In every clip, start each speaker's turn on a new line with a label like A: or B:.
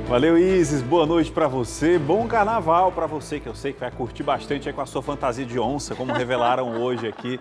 A: Valeu, Isis. Boa noite para você. Bom carnaval para você, que eu sei que vai curtir bastante aí com a sua fantasia de onça, como revelaram hoje aqui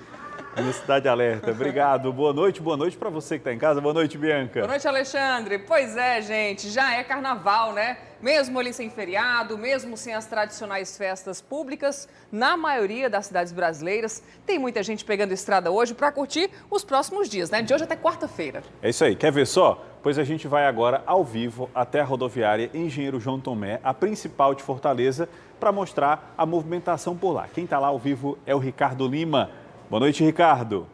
A: no Cidade Alerta. Obrigado. Boa noite para você que está em casa. Boa noite, Bianca.
B: Boa noite, Alexandre. Pois é, gente, já é carnaval, né? Mesmo ali sem feriado, mesmo sem as tradicionais festas públicas, na maioria das cidades brasileiras, tem muita gente pegando estrada hoje para curtir os próximos dias, né? De hoje até quarta-feira.
A: É isso aí. Quer ver só? Pois a gente vai agora ao vivo até a rodoviária Engenheiro João Tomé, a principal de Fortaleza, para mostrar a movimentação por lá. Quem está lá ao vivo é o Ricardo Lima. Boa noite, Ricardo.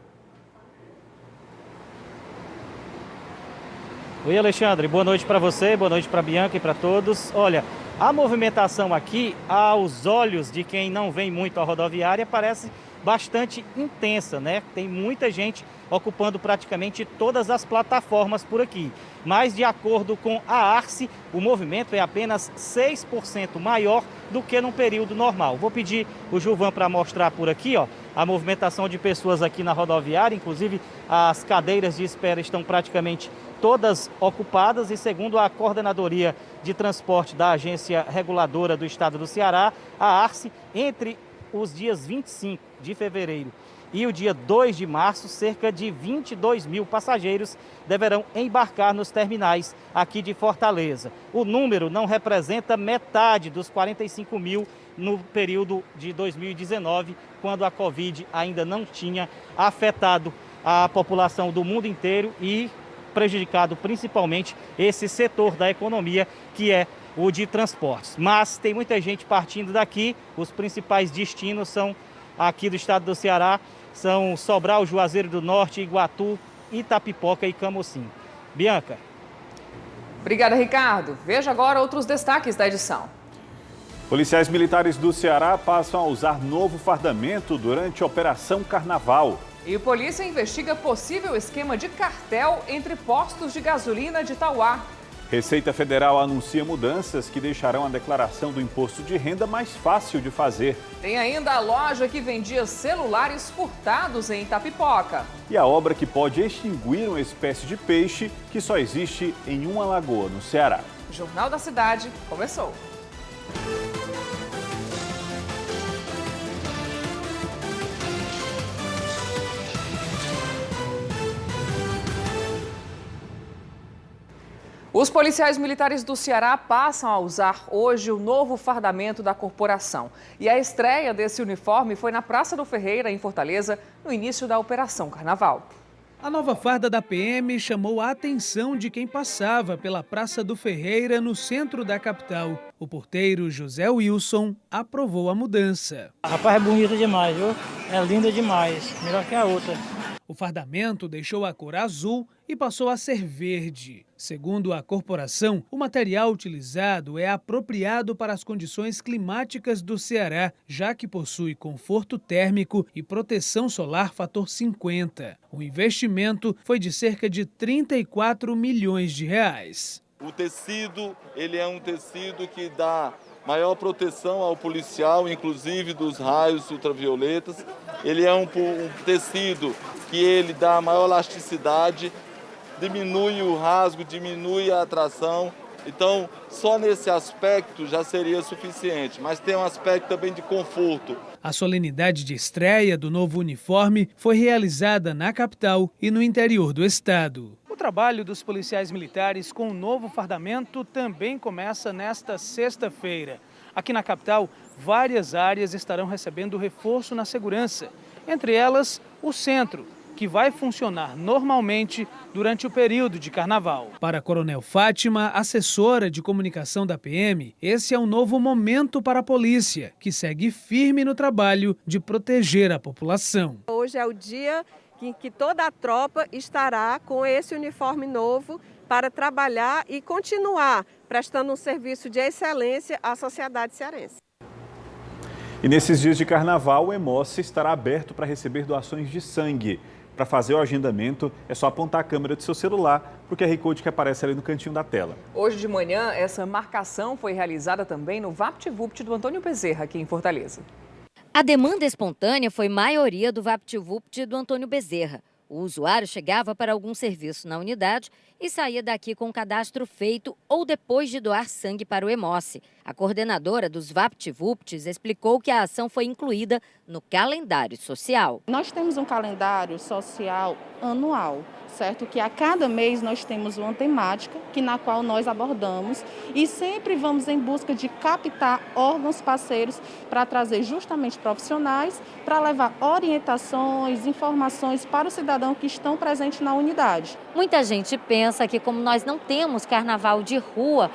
C: Oi, Alexandre. Boa noite para você, boa noite para a Bianca e para todos. Olha, a movimentação aqui, aos olhos de quem não vem muito à rodoviária, parece bastante intensa, né? Tem muita gente ocupando praticamente todas as plataformas por aqui. Mas, de acordo com a Arce, o movimento é apenas 6% maior do que num período normal. Vou pedir o Gilvan para mostrar por aqui, ó, a movimentação de pessoas aqui na rodoviária. Inclusive, as cadeiras de espera estão praticamente todas ocupadas e, segundo a Coordenadoria de Transporte da Agência Reguladora do Estado do Ceará, a Arce, entre os dias 25 de fevereiro e o dia 2 de março, cerca de 22 mil passageiros deverão embarcar nos terminais aqui de Fortaleza. O número não representa metade dos 45 mil no período de 2019, quando a Covid ainda não tinha afetado a população do mundo inteiro e prejudicado principalmente esse setor da economia, que é o de transportes. Mas tem muita gente partindo daqui. Os principais destinos são aqui do estado do Ceará, são Sobral, Juazeiro do Norte, Iguatu, Itapipoca e Camocim. Bianca.
B: Obrigada, Ricardo. Veja agora outros destaques da edição.
A: Policiais militares do Ceará passam a usar novo fardamento durante a Operação Carnaval.
B: E a polícia investiga possível esquema de cartel entre postos de gasolina de Tauá.
A: Receita Federal anuncia mudanças que deixarão a declaração do imposto de renda mais fácil de fazer.
B: Tem ainda a loja que vendia celulares furtados em Itapipoca.
A: E a obra que pode extinguir uma espécie de peixe que só existe em uma lagoa, no Ceará.
B: O Jornal da Cidade começou. Os policiais militares do Ceará passam a usar hoje o novo fardamento da corporação. E a estreia desse uniforme foi na Praça do Ferreira, em Fortaleza, no início da Operação Carnaval.
D: A nova farda da PM chamou a atenção de quem passava pela Praça do Ferreira, no centro da capital. O porteiro José Wilson aprovou a mudança.
E: Rapaz, é bonita demais, viu? É linda demais, melhor que a outra.
D: O fardamento deixou a cor azul e passou a ser verde. Segundo a corporação, o material utilizado é apropriado para as condições climáticas do Ceará, já que possui conforto térmico e proteção solar fator 50. O investimento foi de cerca de 34 milhões de reais.
F: O tecido, ele é um tecido que dá maior proteção ao policial, inclusive dos raios ultravioletas. Ele é um tecido que ele dá maior elasticidade, diminui o rasgo, diminui a atração. Então, só nesse aspecto já seria suficiente, mas tem um aspecto também de conforto.
D: A solenidade de estreia do novo uniforme foi realizada na capital e no interior do estado. O trabalho dos policiais militares com o novo fardamento também começa nesta sexta-feira. Aqui na capital, várias áreas estarão recebendo reforço na segurança, entre elas o centro, que vai funcionar normalmente durante o período de carnaval. Para a Coronel Fátima, assessora de comunicação da PM, esse é um novo momento para a polícia, que segue firme no trabalho de proteger a população.
G: Hoje é o dia em que toda a tropa estará com esse uniforme novo para trabalhar e continuar prestando um serviço de excelência à sociedade cearense.
A: E nesses dias de carnaval, o Hemócia estará aberto para receber doações de sangue. Para fazer o agendamento, é só apontar a câmera do seu celular para o QR Code que aparece ali no cantinho da tela.
B: Hoje de manhã, essa marcação foi realizada também no VaptVupt do Antônio Bezerra, aqui em Fortaleza.
H: A demanda espontânea foi maioria do VaptVupt do Antônio Bezerra. O usuário chegava para algum serviço na unidade e saía daqui com o cadastro feito ou depois de doar sangue para o Hemóce. A coordenadora dos VaptVupts explicou que a ação foi incluída no calendário social.
I: Nós temos um calendário social anual, certo? Que a cada mês nós temos uma temática na qual nós abordamos e sempre vamos em busca de captar órgãos parceiros para trazer justamente profissionais, para levar orientações, informações para o cidadão que estão presentes na unidade.
H: Muita gente pensa que como nós não temos carnaval de rua,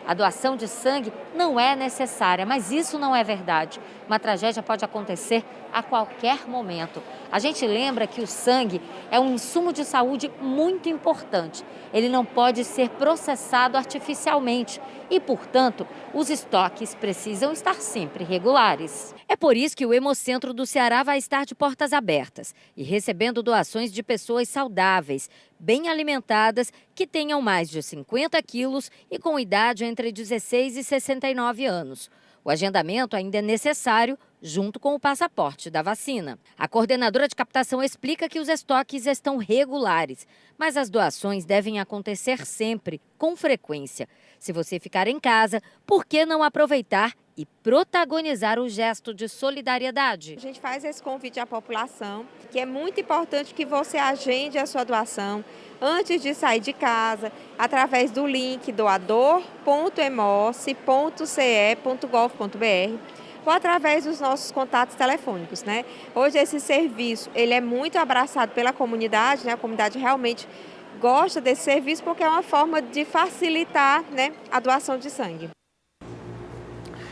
H: a doação de sangue não é necessária, mas isso não é verdade. Uma tragédia pode acontecer a qualquer momento. A gente lembra que o sangue é um insumo de saúde muito importante. Ele não pode ser processado artificialmente e, portanto, os estoques precisam estar sempre regulares. É por isso que o Hemocentro do Ceará vai estar de portas abertas e recebendo doações de pessoas saudáveis, bem alimentadas, que tenham mais de 50 quilos e com idade entre 16 e 69 anos. O agendamento ainda é necessário, junto com o passaporte da vacina. A coordenadora de captação explica que os estoques estão regulares, mas as doações devem acontecer sempre, com frequência. Se você ficar em casa, por que não aproveitar e protagonizar o gesto de solidariedade?
G: A gente faz esse convite à população, que é muito importante que você agende a sua doação antes de sair de casa, através do link doador.hemoce.ce.gov.br ou através dos nossos contatos telefônicos, né? Hoje esse serviço, ele é muito abraçado pela comunidade, né? A comunidade realmente gosta desse serviço porque é uma forma de facilitar, né, a doação de sangue.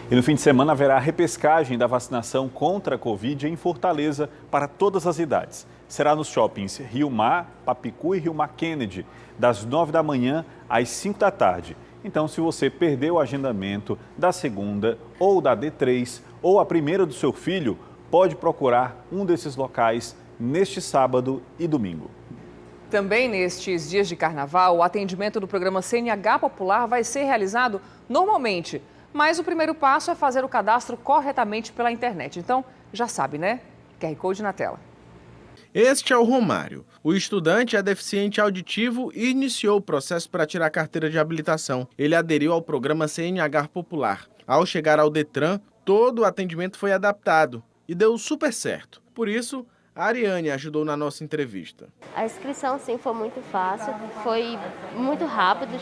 A: E no fim de semana haverá a repescagem da vacinação contra a Covid em Fortaleza para todas as idades. Será nos shoppings Rio Mar, Papicu e Rio Mar Kennedy, das 9 da manhã às 5 da tarde. Então, se você perdeu o agendamento da segunda ou da D3 ou a primeira do seu filho, pode procurar um desses locais neste sábado e domingo.
B: Também nestes dias de carnaval, o atendimento do programa CNH Popular vai ser realizado normalmente. Mas o primeiro passo é fazer o cadastro corretamente pela internet. Então, já sabe, né? QR Code na tela.
J: Este é o Romário. O estudante é deficiente auditivo e iniciou o processo para tirar a carteira de habilitação. Ele aderiu ao programa CNH Popular. Ao chegar ao Detran, todo o atendimento foi adaptado e deu super certo. Por isso, a Ariane ajudou na nossa entrevista.
K: A inscrição, sim, foi muito fácil, foi muito rápido,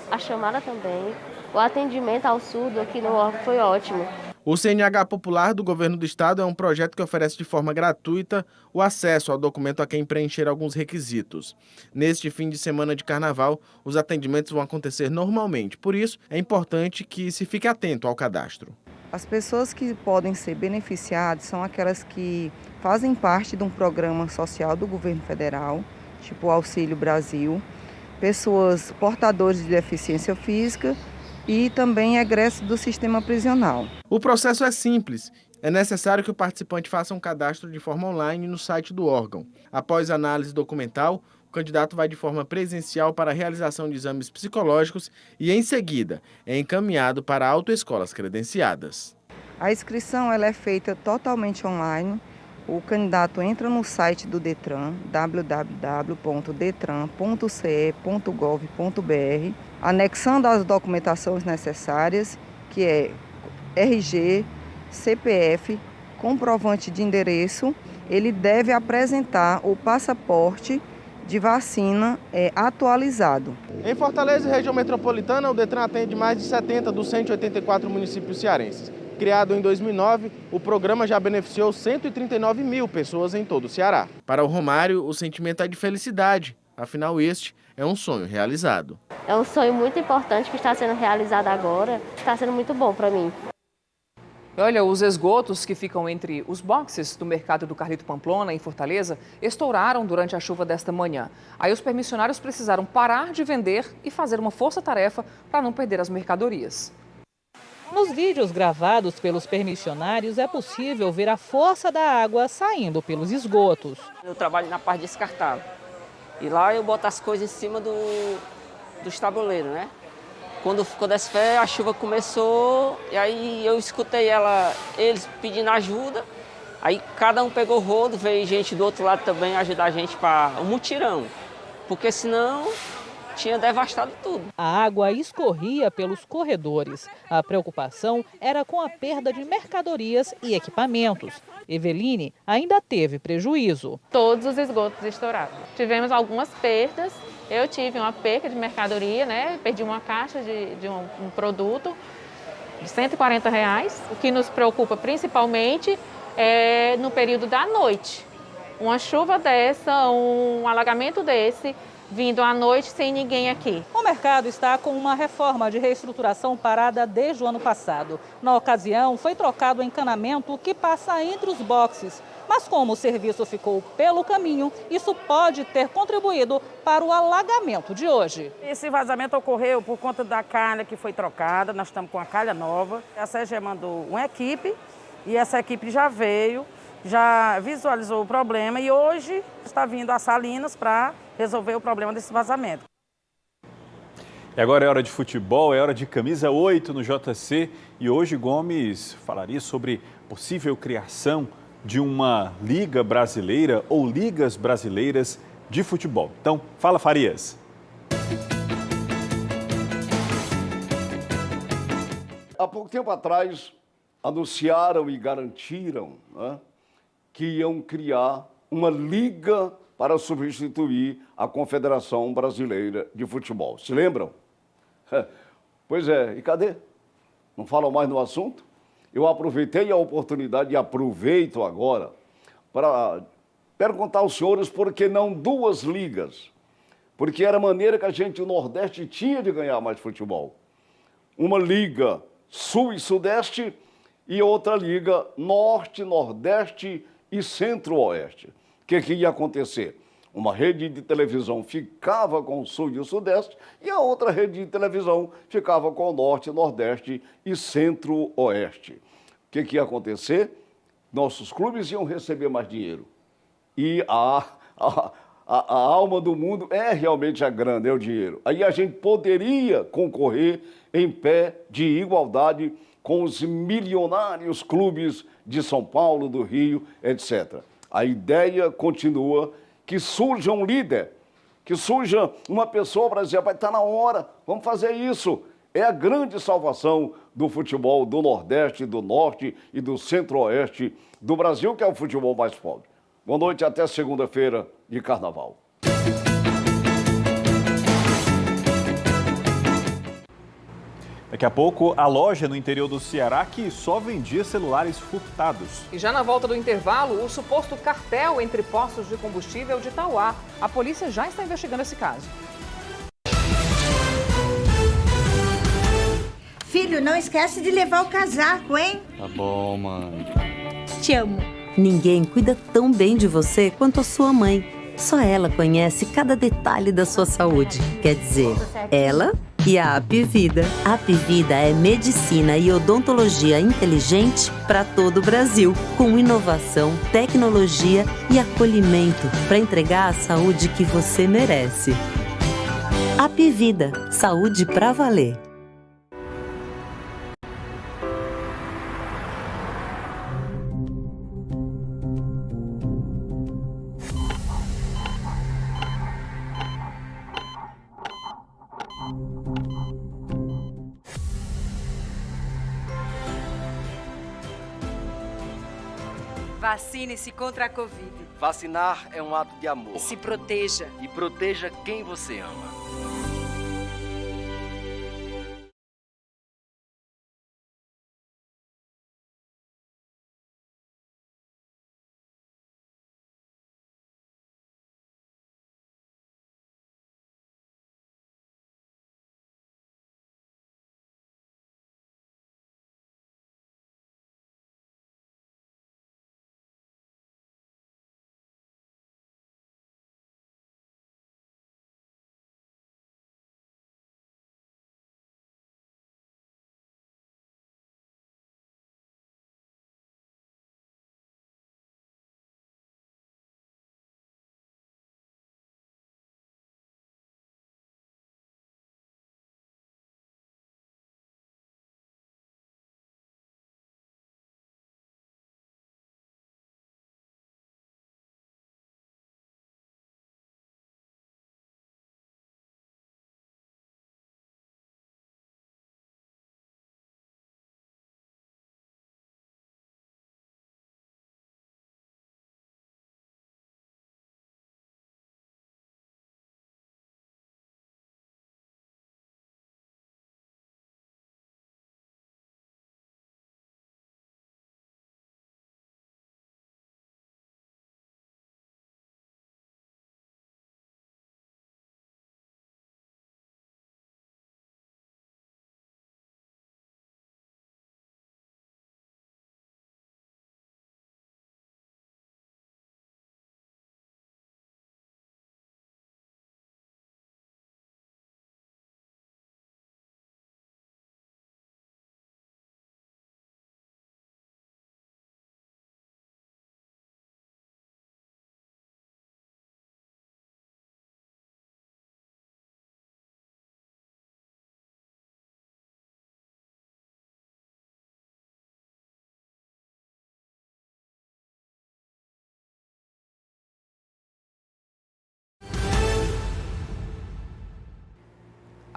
K: a chamada também. O atendimento ao surdo aqui no órgão foi ótimo.
J: O CNH Popular do Governo do Estado é um projeto que oferece de forma gratuita o acesso ao documento a quem preencher alguns requisitos. Neste fim de semana de carnaval, os atendimentos vão acontecer normalmente. Por isso, é importante que se fique atento ao cadastro.
L: As pessoas que podem ser beneficiadas são aquelas que fazem parte de um programa social do governo federal, tipo o Auxílio Brasil, pessoas portadoras de deficiência física e também egressos do sistema prisional.
J: O processo é simples. É necessário que o participante faça um cadastro de forma online no site do órgão. Após a análise documental, o candidato vai de forma presencial para a realização de exames psicológicos e, em seguida, é encaminhado para autoescolas credenciadas.
L: A inscrição ela é feita totalmente online. O candidato entra no site do Detran, www.detran.ce.gov.br, anexando as documentações necessárias, que é RG, CPF, comprovante de endereço. Ele deve apresentar o passaporte de vacina atualizado.
J: Em Fortaleza e região metropolitana, o Detran atende mais de 70 dos 184 municípios cearenses. Criado em 2009, o programa já beneficiou 139 mil pessoas em todo o Ceará. Para o Romário, o sentimento é de felicidade. Afinal, este é um sonho realizado.
K: É um sonho muito importante que está sendo realizado agora. Está sendo muito bom para mim.
B: Olha, os esgotos que ficam entre os boxes do mercado do Carlito Pamplona, em Fortaleza, estouraram durante a chuva desta manhã. Aí os permissionários precisaram parar de vender e fazer uma força-tarefa para não perder as mercadorias.
M: Nos vídeos gravados pelos permissionários é possível ver a força da água saindo pelos esgotos.
N: Eu trabalho na parte descartável e lá eu boto as coisas em cima dos tabuleiros, né? Quando ficou dessa fé, a chuva começou e aí eu escutei eles pedindo ajuda Aí cada um pegou o rodo, veio gente do outro lado também ajudar a gente para um mutirão, porque senão tinha devastado tudo.
M: A água escorria pelos corredores. A preocupação era com a perda de mercadorias e equipamentos. Eveline ainda teve prejuízo.
O: Todos os esgotos estourados. Tivemos algumas perdas. Eu tive uma perca de mercadoria, né? Perdi uma caixa de um produto de R$140. O que nos preocupa principalmente é no período da noite. Uma chuva dessa, um alagamento desse, vindo à noite sem ninguém aqui.
M: O mercado está com uma reforma de reestruturação parada desde o ano passado. Na ocasião, foi trocado o encanamento que passa entre os boxes. Mas como o serviço ficou pelo caminho, isso pode ter contribuído para o alagamento de hoje.
P: Esse vazamento ocorreu por conta da calha que foi trocada, nós estamos com a calha nova. A SEGE mandou uma equipe e essa equipe já veio, já visualizou o problema e hoje está vindo a Salinas para resolver o problema desse vazamento.
A: E agora é hora de futebol, é hora de camisa 8 no JC e hoje Gomes falaria sobre possível criação de uma liga brasileira ou ligas brasileiras de futebol. Então, fala Farias.
Q: Há pouco tempo atrás, anunciaram e garantiram, né, que iam criar uma liga para substituir a Confederação Brasileira de Futebol. Se lembram? Pois é, e cadê? Não falam mais no assunto? Eu aproveitei a oportunidade e aproveito agora para perguntar aos senhores por que não duas ligas? Porque era a maneira que a gente, o Nordeste, tinha de ganhar mais futebol. Uma liga Sul e Sudeste e outra liga Norte, Nordeste e Centro-Oeste. O que ia acontecer? Uma rede de televisão ficava com o Sul e o Sudeste e a outra rede de televisão ficava com o Norte, Nordeste e Centro-Oeste. O que ia acontecer? Nossos clubes iam receber mais dinheiro. E a alma do mundo é realmente a grana, é o dinheiro. Aí a gente poderia concorrer em pé de igualdade com os milionários clubes de São Paulo, do Rio, etc. A ideia continua que surja um líder, que surja uma pessoa para dizer, está na hora, vamos fazer isso. É a grande salvação do futebol do Nordeste, do Norte e do Centro-Oeste do Brasil, que é o futebol mais pobre. Boa noite, até segunda-feira de Carnaval.
A: Daqui a pouco, a loja no interior do Ceará que só vendia celulares furtados.
B: E já na volta do intervalo, o suposto cartel entre postos de combustível de Tauá. A polícia já está investigando esse caso.
R: Filho, não esquece de levar o casaco, hein?
S: Tá bom, mãe.
R: Te amo.
T: Ninguém cuida tão bem de você quanto a sua mãe. Só ela conhece cada detalhe da sua saúde. Quer dizer, ela e a Apivida. A Apivida é medicina e odontologia inteligente para todo o Brasil, com inovação, tecnologia e acolhimento para entregar a saúde que você merece. Apivida, saúde pra valer.
U: Vacine-se contra a Covid.
V: Vacinar é um ato de amor.
U: Se proteja.
V: E proteja quem você ama.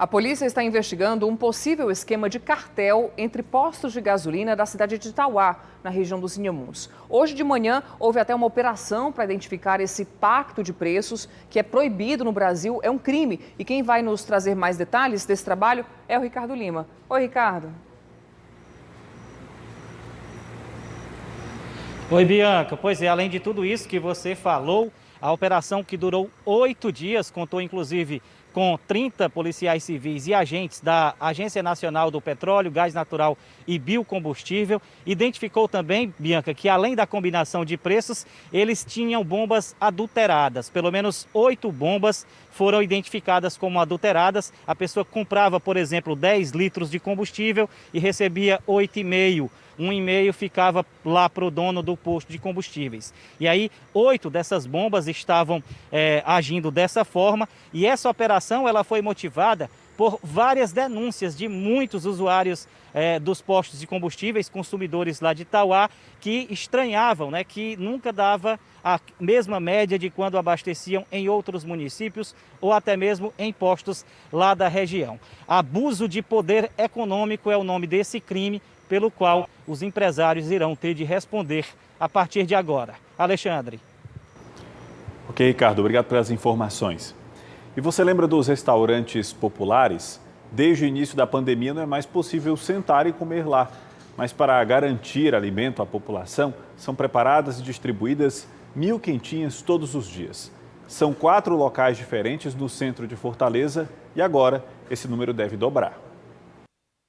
B: A polícia está investigando um possível esquema de cartel entre postos de gasolina da cidade de Itauá, na região dos Inhamuns. Hoje de manhã, houve até uma operação para identificar esse pacto de preços, que é proibido no Brasil, é um crime. E quem vai nos trazer mais detalhes desse trabalho é o Ricardo Lima. Oi, Ricardo.
C: Oi, Bianca. Pois é, além de tudo isso que você falou, a operação que durou 8 dias, contou inclusive com 30 policiais civis e agentes da Agência Nacional do Petróleo, Gás Natural e Biocombustível. Identificou também, Bianca, que além da combinação de preços, eles tinham bombas adulteradas. Pelo menos 8 bombas foram identificadas como adulteradas. A pessoa comprava, por exemplo, 10 litros de combustível e recebia 8,5. 1,5 ficava lá para o dono do posto de combustíveis. E aí, 8 dessas bombas estavam agindo dessa forma. E essa operação ela foi motivada por várias denúncias de muitos usuários dos postos de combustíveis, consumidores lá de Itauá, que estranhavam, né, que nunca dava a mesma média de quando abasteciam em outros municípios ou até mesmo em postos lá da região. Abuso de poder econômico é o nome desse crime, pelo qual os empresários irão ter de responder a partir de agora. Alexandre.
A: Ok, Ricardo, obrigado pelas informações. E você lembra dos restaurantes populares? Desde o início da pandemia não é mais possível sentar e comer lá. Mas para garantir alimento à população, são preparadas e distribuídas 1.000 quentinhas todos os dias. São 4 locais diferentes no centro de Fortaleza e agora esse número deve dobrar.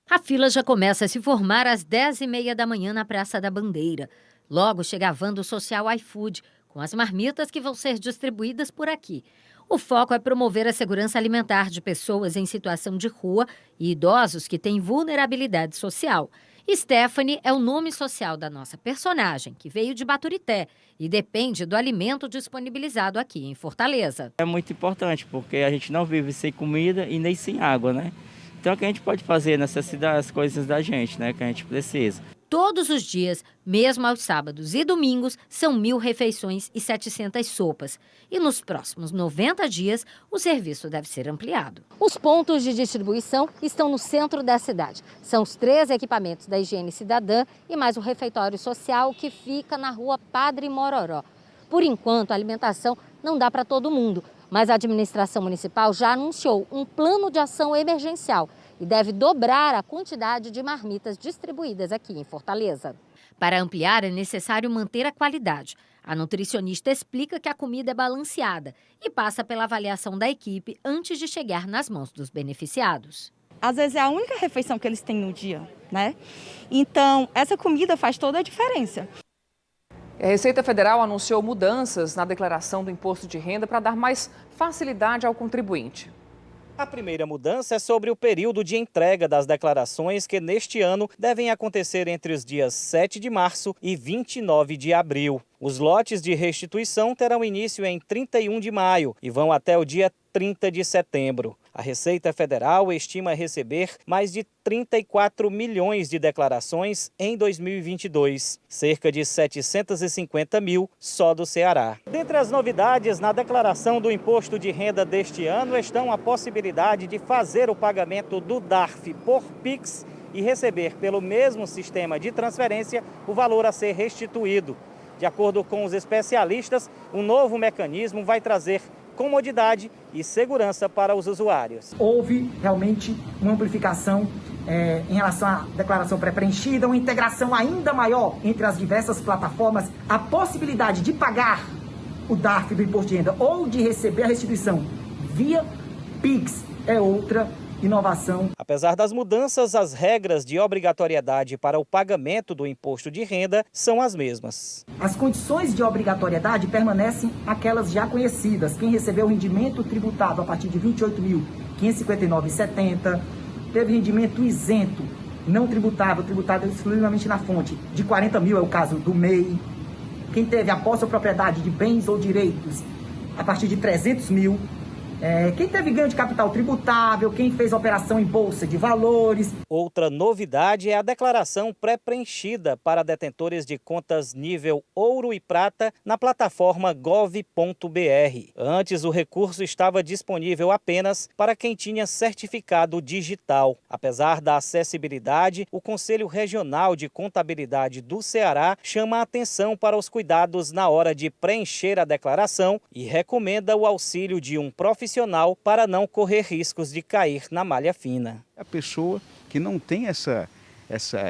H: A fila já começa a se formar às 10h30 da manhã na Praça da Bandeira. Logo chega a van do Social iFood, com as marmitas que vão ser distribuídas por aqui. O foco é promover a segurança alimentar de pessoas em situação de rua e idosos que têm vulnerabilidade social. Stephanie é o nome social da nossa personagem, que veio de Baturité e depende do alimento disponibilizado aqui em Fortaleza.
S: É muito importante, porque a gente não vive sem comida e nem sem água, né? Então, o que a gente pode fazer necessitar as coisas da gente, né? Que a gente precisa.
H: Todos os dias, mesmo aos sábados e domingos, são 1.000 refeições e 700 sopas. E nos próximos 90 dias, o serviço deve ser ampliado. Os pontos de distribuição estão no centro da cidade. São os 3 equipamentos da Higiene Cidadã e mais o refeitório social que fica na rua Padre Mororó. Por enquanto, a alimentação não dá para todo mundo, mas a administração municipal já anunciou um plano de ação emergencial e deve dobrar a quantidade de marmitas distribuídas aqui em Fortaleza. Para ampliar, é necessário manter a qualidade. A nutricionista explica que a comida é balanceada e passa pela avaliação da equipe antes de chegar nas mãos dos beneficiados.
W: Às vezes é a única refeição que eles têm no dia, né? Então, essa comida faz toda a diferença.
B: A Receita Federal anunciou mudanças na declaração do imposto de renda para dar mais facilidade ao contribuinte.
C: A primeira mudança é sobre o período de entrega das declarações que neste ano devem acontecer entre os dias 7 de março e 29 de abril. Os lotes de restituição terão início em 31 de maio e vão até o dia 30 de setembro. A Receita Federal estima receber mais de 34 milhões de declarações em 2022, cerca de 750 mil só do Ceará. Dentre as novidades na declaração do imposto de renda deste ano estão a possibilidade de fazer o pagamento do DARF por Pix e receber pelo mesmo sistema de transferência o valor a ser restituído. De acordo com os especialistas, o novo mecanismo vai trazer comodidade e segurança para os usuários.
X: Houve realmente uma amplificação em relação à declaração pré-preenchida, uma integração ainda maior entre as diversas plataformas, a possibilidade de pagar o DARF do imposto de renda ou de receber a restituição via Pix é outra inovação.
C: Apesar das mudanças, as regras de obrigatoriedade para o pagamento do imposto de renda são as mesmas.
X: As condições de obrigatoriedade permanecem aquelas já conhecidas. Quem recebeu o rendimento tributado a partir de R$ 28.559,70, teve rendimento isento, não tributável, tributado exclusivamente na fonte, de R$ 40 mil, é o caso do MEI. Quem teve a posse ou propriedade de bens ou direitos a partir de R$ 300 mil, Quem teve ganho de capital tributável, quem fez operação em bolsa de valores.
C: Outra novidade é a declaração pré-preenchida para detentores de contas nível ouro e prata na plataforma gov.br. Antes, o recurso estava disponível apenas para quem tinha certificado digital. Apesar da acessibilidade, o Conselho Regional de Contabilidade do Ceará chama a atenção para os cuidados na hora de preencher a declaração e recomenda o auxílio de um profissional para não correr riscos de cair na malha fina.
D: A pessoa que não tem essa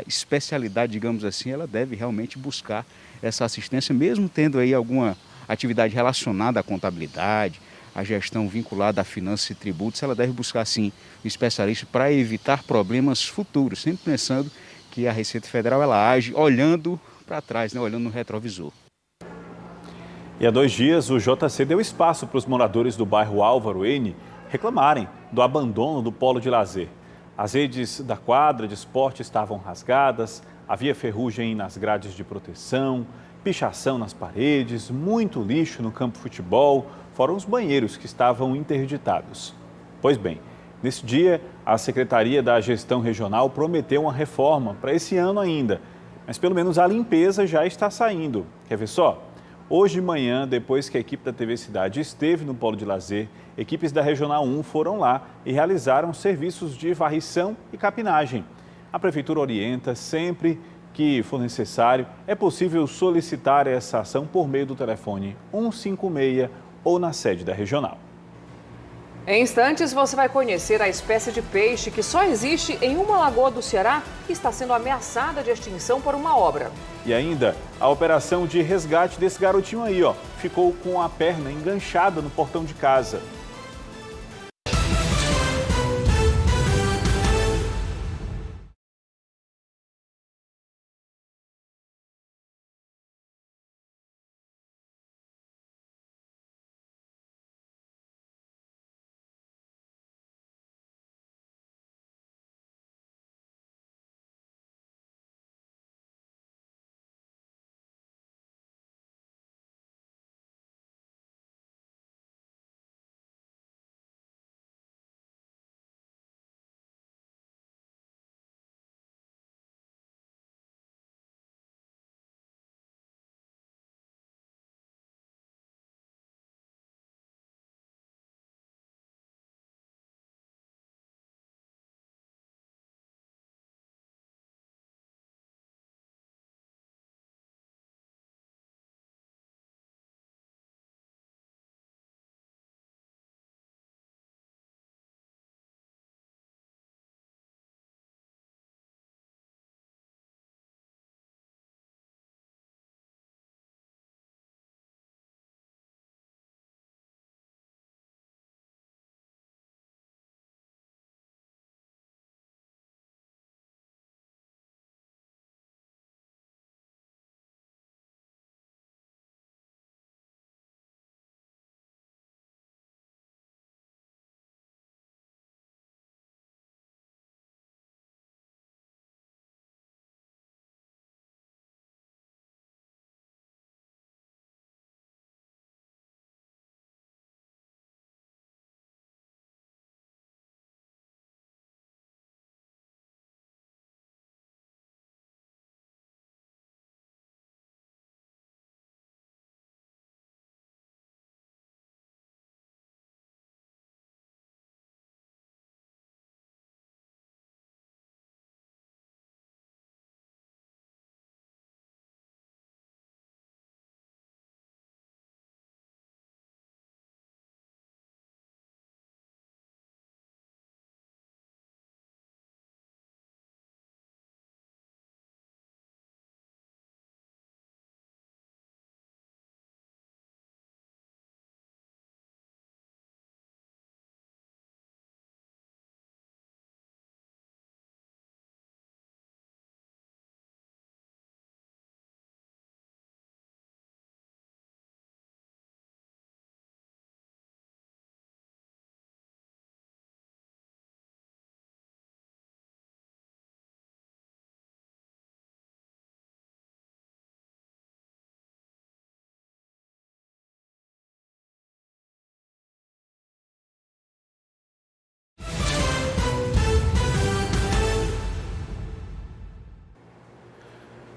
D: especialidade, digamos assim, ela deve realmente buscar essa assistência, mesmo tendo aí alguma atividade relacionada à contabilidade, à gestão vinculada a finanças e tributos, ela deve buscar sim um especialista para evitar problemas futuros, sempre pensando que a Receita Federal ela age olhando para trás, né, olhando no retrovisor.
A: E há 2 dias, o JC deu espaço para os moradores do bairro Álvaro N reclamarem do abandono do polo de lazer. As redes da quadra de esporte estavam rasgadas, havia ferrugem nas grades de proteção, pichação nas paredes, muito lixo no campo de futebol, fora os banheiros que estavam interditados. Pois bem, nesse dia, a Secretaria da Gestão Regional prometeu uma reforma para esse ano ainda, mas pelo menos a limpeza já está saindo. Quer ver só? Hoje de manhã, depois que a equipe da TV Cidade esteve no polo de lazer, equipes da Regional 1 foram lá e realizaram serviços de varrição e capinagem. A Prefeitura orienta sempre que for necessário, é possível solicitar essa ação por meio do telefone 156 ou na sede da Regional.
B: Em instantes, você vai conhecer a espécie de peixe que só existe em uma lagoa do Ceará e está sendo ameaçada de extinção por uma obra.
A: E ainda, a operação de resgate desse garotinho aí, ficou com a perna enganchada no portão de casa.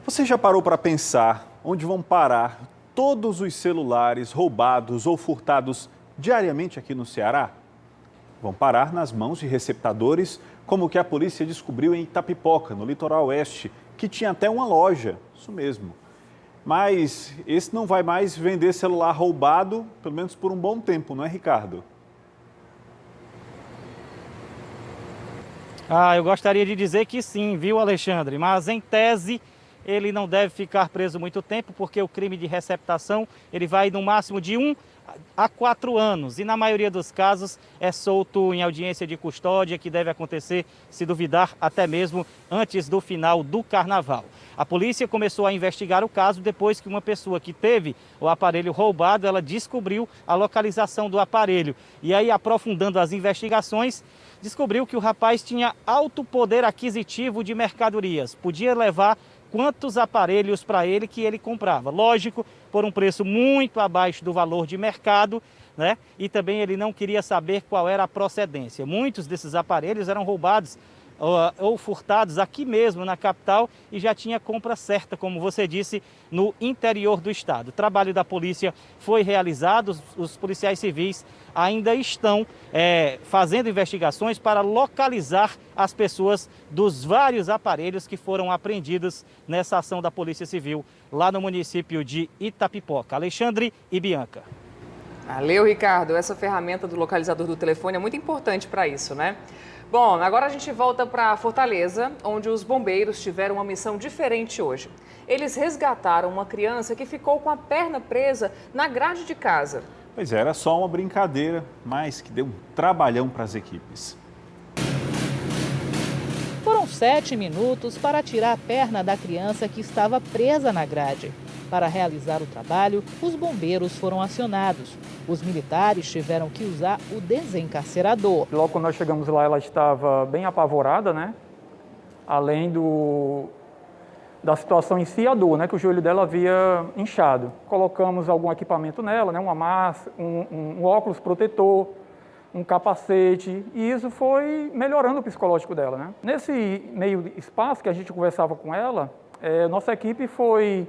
A: Você já parou para pensar onde vão parar todos os celulares roubados ou furtados diariamente aqui no Ceará? Vão parar nas mãos de receptadores, como o que a polícia descobriu em Itapipoca, no litoral oeste, que tinha até uma loja, isso mesmo. Mas esse não vai mais vender celular roubado, pelo menos por um bom tempo, não é, Ricardo?
C: Eu gostaria de dizer que sim, viu, Alexandre? Mas em tese, ele não deve ficar preso muito tempo, porque o crime de receptação, ele vai no máximo de 1 a 4 anos. E na maioria dos casos é solto em audiência de custódia, que deve acontecer, se duvidar, até mesmo antes do final do carnaval. A polícia começou a investigar o caso depois que uma pessoa que teve o aparelho roubado, ela descobriu a localização do aparelho. E aí, aprofundando as investigações, descobriu que o rapaz tinha alto poder aquisitivo de mercadorias. Podia levar quantos aparelhos para ele que ele comprava. Lógico, por um preço muito abaixo do valor de mercado, né? E também ele não queria saber qual era a procedência. Muitos desses aparelhos eram roubados ou furtados aqui mesmo na capital e já tinha compra certa, como você disse, no interior do estado. O trabalho da polícia foi realizado, os policiais civis ainda estão fazendo investigações para localizar as pessoas dos vários aparelhos que foram apreendidos nessa ação da Polícia Civil lá no município de Itapipoca. Alexandre e Bianca.
B: Valeu, Ricardo. Essa ferramenta do localizador do telefone é muito importante para isso, né? Bom, agora a gente volta para Fortaleza, onde os bombeiros tiveram uma missão diferente hoje. Eles resgataram uma criança que ficou com a perna presa na grade de casa.
A: Pois é, era só uma brincadeira, mas que deu um trabalhão para as equipes.
M: Foram 7 minutos para tirar a perna da criança que estava presa na grade. Para realizar o trabalho, os bombeiros foram acionados. Os militares tiveram que usar o desencarcerador.
E: Logo quando nós chegamos lá, ela estava bem apavorada, né? Além da situação em si, a dor, né? Que o joelho dela havia inchado. Colocamos algum equipamento nela, né? Uma máscara, um óculos protetor, um capacete, e isso foi melhorando o psicológico dela, né? Nesse meio espaço que a gente conversava com ela, nossa equipe foi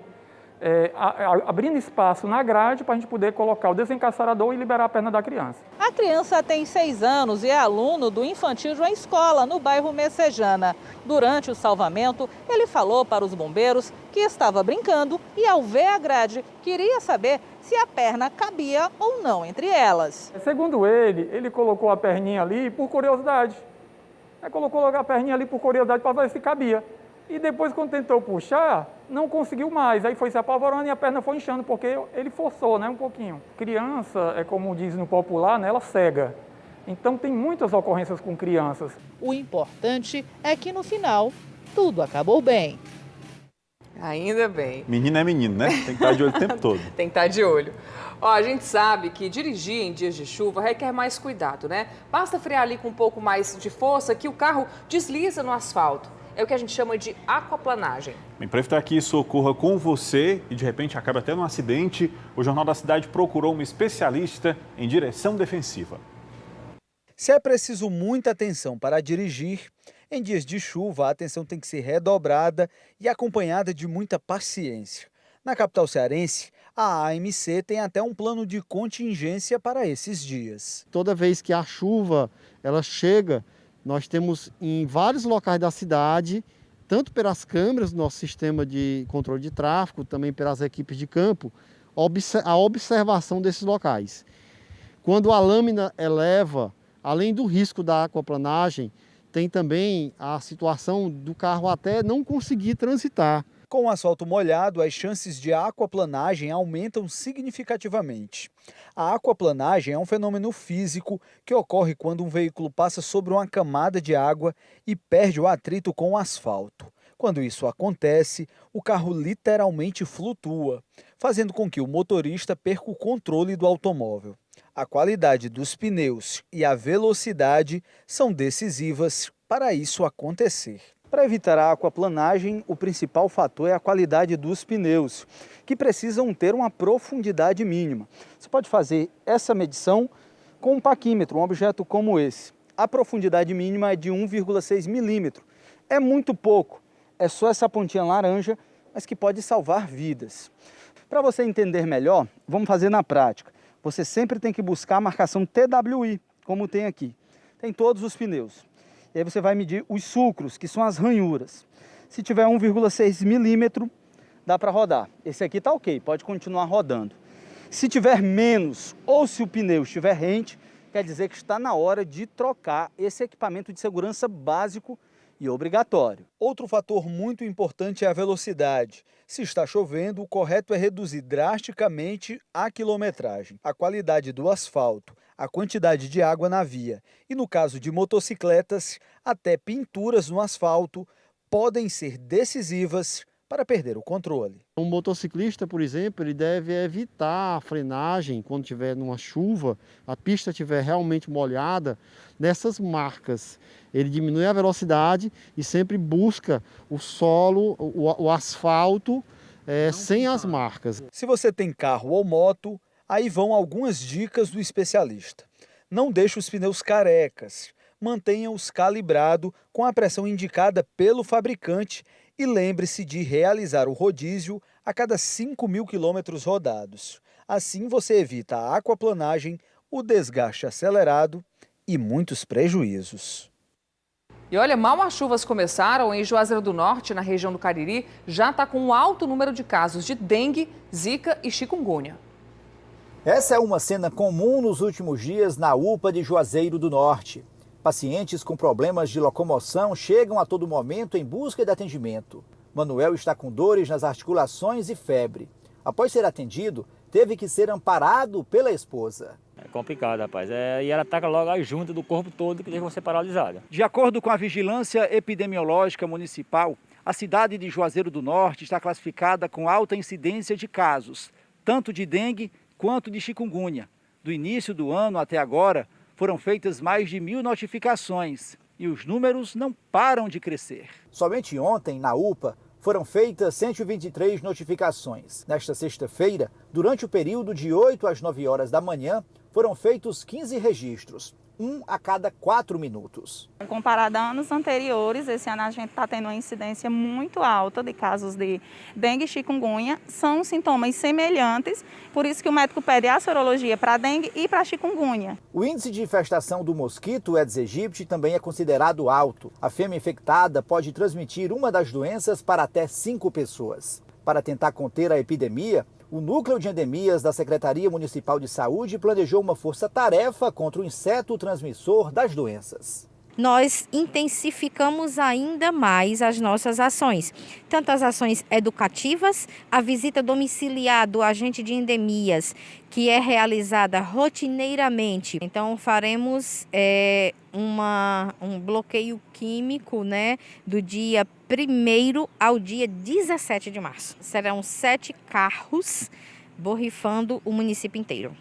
E: abrindo espaço na grade para a gente poder colocar o desencarcerador e liberar a perna da criança.
M: A criança tem 6 anos e é aluno do Infantil João Escola, no bairro Messejana. Durante o salvamento, ele falou para os bombeiros que estava brincando e, ao ver a grade, queria saber se a perna cabia ou não entre elas.
E: Segundo ele colocou a perninha ali por curiosidade. Colocou a perninha ali por curiosidade para ver se cabia. E depois, quando tentou puxar, não conseguiu mais. Aí foi se apavorando e a perna foi inchando, porque ele forçou, né, um pouquinho. Criança, como diz no popular, né, ela cega. Então, tem muitas ocorrências com crianças.
M: O importante é que, no final, tudo acabou bem.
B: Ainda bem.
A: Menino é menino, né? Tem que estar de olho o tempo todo.
B: Tem que estar de olho. A gente sabe que dirigir em dias de chuva requer mais cuidado, né? Basta frear ali com um pouco mais de força que o carro desliza no asfalto. É o que a gente chama de aquaplanagem. Bem,
A: para evitar que isso ocorra com você e de repente acabe até num acidente, o Jornal da Cidade procurou uma especialista em direção defensiva.
F: Se é preciso muita atenção para dirigir, em dias de chuva a atenção tem que ser redobrada e acompanhada de muita paciência. Na capital cearense, a AMC tem até um plano de contingência para esses dias.
G: Toda vez que a chuva ela chega, nós temos em vários locais da cidade, tanto pelas câmeras do nosso sistema de controle de tráfego, também pelas equipes de campo, a observação desses locais. Quando a lâmina eleva, além do risco da aquaplanagem, tem também a situação do carro até não conseguir transitar.
F: Com o asfalto molhado, as chances de aquaplanagem aumentam significativamente. A aquaplanagem é um fenômeno físico que ocorre quando um veículo passa sobre uma camada de água e perde o atrito com o asfalto. Quando isso acontece, o carro literalmente flutua, fazendo com que o motorista perca o controle do automóvel. A qualidade dos pneus e a velocidade são decisivas para isso acontecer. Para evitar a aquaplanagem, o principal fator é a qualidade dos pneus, que precisam ter uma profundidade mínima. Você pode fazer essa medição com um paquímetro, um objeto como esse. A profundidade mínima é de 1,6 milímetro. É muito pouco, é só essa pontinha laranja mas que pode salvar vidas. Para você entender melhor, vamos fazer na prática. Você sempre tem que buscar a marcação TWI, como tem aqui. Tem todos os pneus. E aí você vai medir os sulcros, que são as ranhuras. Se tiver 1,6 milímetro, dá para rodar. Esse aqui está ok, pode continuar rodando. Se tiver menos ou se o pneu estiver rente, quer dizer que está na hora de trocar esse equipamento de segurança básico e obrigatório. Outro fator muito importante é a velocidade. Se está chovendo, o correto é reduzir drasticamente a quilometragem, a qualidade do asfalto, a quantidade de água na via e, no caso de motocicletas, até pinturas no asfalto podem ser decisivas para perder o controle.
G: Um motociclista, por exemplo, ele deve evitar a frenagem quando estiver numa chuva, a pista estiver realmente molhada, nessas marcas. Ele diminui a velocidade e sempre busca o solo, o asfalto, sem as marcas.
F: Se você tem carro ou moto, aí vão algumas dicas do especialista. Não deixe os pneus carecas, mantenha-os calibrados com a pressão indicada pelo fabricante e lembre-se de realizar o rodízio a cada 5.000 quilômetros rodados. Assim você evita a aquaplanagem, o desgaste acelerado e muitos prejuízos.
B: E olha, mal as chuvas começaram, em Juazeiro do Norte, na região do Cariri, já está com um alto número de casos de dengue, zika e chikungunya.
I: Essa é uma cena comum nos últimos dias na UPA de Juazeiro do Norte. Pacientes com problemas de locomoção chegam a todo momento em busca de atendimento. Manuel está com dores nas articulações e febre. Após ser atendido, teve que ser amparado pela esposa.
J: É complicado, rapaz. E ela ataca logo a junta do corpo todo que deixa você paralisada.
K: De acordo com a Vigilância Epidemiológica Municipal, a cidade de Juazeiro do Norte está classificada com alta incidência de casos, tanto de dengue quanto de chikungunya. Do início do ano até agora, foram feitas mais de 1.000 notificações e os números não param de crescer.
I: Somente ontem, na UPA, foram feitas 123 notificações. Nesta sexta-feira, durante o período de 8 às 9 horas da manhã, foram feitos 15 registros, um a cada 4 minutos.
W: Comparado a anos anteriores, esse ano a gente está tendo uma incidência muito alta de casos de dengue e chikungunya. São sintomas semelhantes, por isso que o médico pede a sorologia para dengue e para chikungunya.
I: O índice de infestação do mosquito Aedes aegypti também é considerado alto. A fêmea infectada pode transmitir uma das doenças para até 5 pessoas. Para tentar conter a epidemia, o Núcleo de Endemias da Secretaria Municipal de Saúde planejou uma força-tarefa contra o inseto transmissor das doenças.
H: Nós intensificamos ainda mais as nossas ações, tanto as ações educativas, a visita domiciliar do agente de endemias, que é realizada rotineiramente. Então faremos um bloqueio químico, do dia 1º ao dia 17 de março. Serão 7 carros borrifando o município inteiro.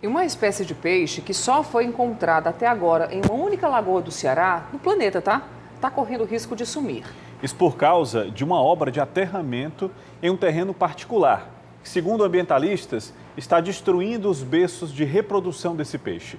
B: E uma espécie de peixe que só foi encontrada até agora em uma única lagoa do Ceará, no planeta, está correndo risco de sumir.
A: Isso por causa de uma obra de aterramento em um terreno particular, que, segundo ambientalistas, está destruindo os berços de reprodução desse peixe.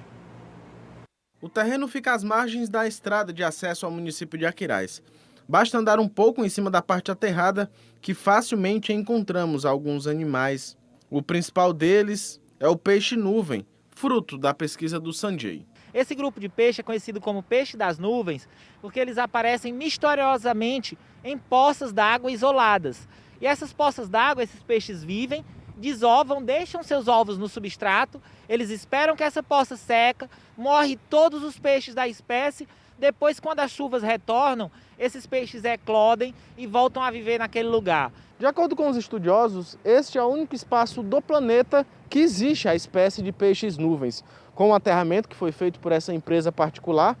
L: O terreno fica às margens da estrada de acesso ao município de Aquiraz. Basta andar um pouco em cima da parte aterrada que facilmente encontramos alguns animais. O principal deles é o peixe-nuvem, fruto da pesquisa do Sanjay.
C: Esse grupo de peixe é conhecido como peixe das nuvens porque eles aparecem misteriosamente em poças d'água isoladas. E essas poças d'água, esses peixes vivem, desovam, deixam seus ovos no substrato, eles esperam que essa poça seca, morrem todos os peixes da espécie. Depois, quando as chuvas retornam, esses peixes eclodem e voltam a viver naquele lugar.
L: De acordo com os estudiosos, este é o único espaço do planeta que existe a espécie de peixes-nuvens. Com o aterramento que foi feito por essa empresa particular,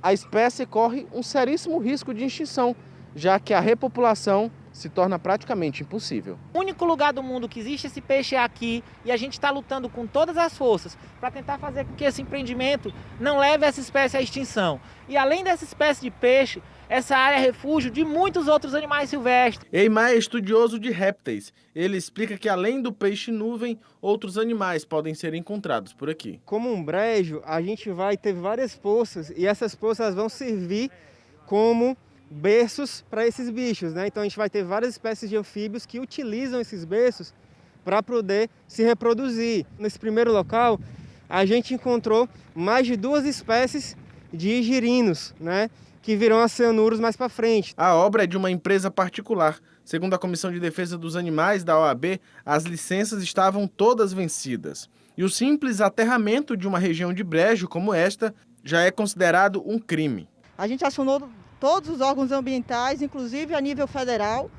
L: a espécie corre um seríssimo risco de extinção, já que a repopulação se torna praticamente impossível.
C: O único lugar do mundo que existe esse peixe é aqui e a gente está lutando com todas as forças para tentar fazer com que esse empreendimento não leve essa espécie à extinção. E além dessa espécie de peixe, essa área é refúgio de muitos outros animais silvestres.
L: Eimar é estudioso de répteis. Ele explica que além do peixe-nuvem, outros animais podem ser encontrados por aqui.
Y: Como um brejo, a gente vai ter várias poças e essas poças vão servir como
L: berços para esses bichos, né? Então a gente vai ter várias espécies de anfíbios que utilizam esses berços para poder se reproduzir. Nesse primeiro local, a gente encontrou mais de 2 espécies de girinos, né? Que virão a cianuros mais para frente.
N: A obra é de uma empresa particular. Segundo a Comissão de Defesa dos Animais da OAB, as licenças estavam todas vencidas. E o simples aterramento de uma região de brejo como esta já é considerado um crime.
O: A gente acionou todos os órgãos ambientais, inclusive a nível federal,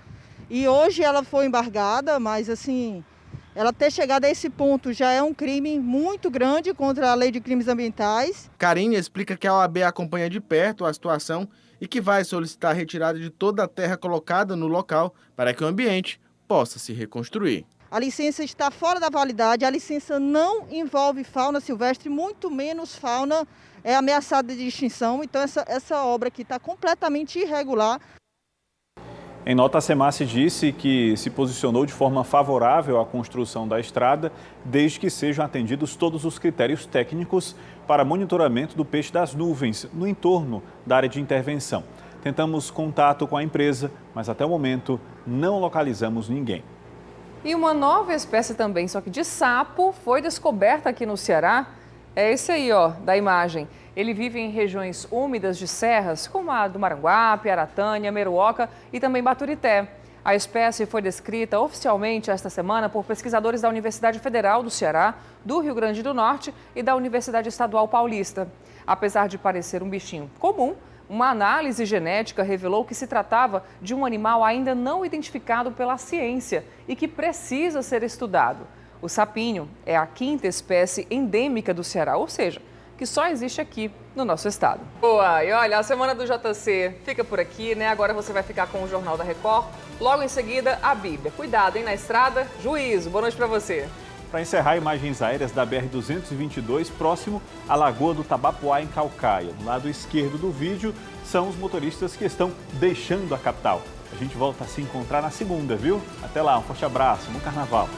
O: e hoje ela foi embargada, mas assim, ela ter chegado a esse ponto já é um crime muito grande contra a Lei de Crimes Ambientais.
N: Karine explica que a OAB acompanha de perto a situação e que vai solicitar a retirada de toda a terra colocada no local para que o ambiente possa se reconstruir.
O: A licença está fora da validade, a licença não envolve fauna silvestre, muito menos fauna ameaçada de extinção. Então essa obra aqui está completamente irregular.
A: Em nota, a SEMASSE disse que se posicionou de forma favorável à construção da estrada, desde que sejam atendidos todos os critérios técnicos para monitoramento do peixe das nuvens no entorno da área de intervenção. Tentamos contato com a empresa, mas até o momento não localizamos ninguém.
B: E uma nova espécie também, só que de sapo, foi descoberta aqui no Ceará. É esse aí, ó, da imagem. Ele vive em regiões úmidas de serras, como a do Maranguape, Aratânia, Meruoca e também Baturité. A espécie foi descrita oficialmente esta semana por pesquisadores da Universidade Federal do Ceará, do Rio Grande do Norte e da Universidade Estadual Paulista. Apesar de parecer um bichinho comum, uma análise genética revelou que se tratava de um animal ainda não identificado pela ciência e que precisa ser estudado. O sapinho é a 5ª espécie endêmica do Ceará, ou seja, que só existe aqui no nosso estado. Boa, e olha, a Semana do JC fica por aqui, né? Agora você vai ficar com o Jornal da Record, logo em seguida a Bíblia. Cuidado, hein, na estrada, juízo. Boa noite para você.
A: Para encerrar, imagens aéreas da BR-222, próximo à Lagoa do Tabapuá, em Caucaia. Do lado esquerdo do vídeo são os motoristas que estão deixando a capital. A gente volta a se encontrar na segunda, viu? Até lá, um forte abraço, bom carnaval.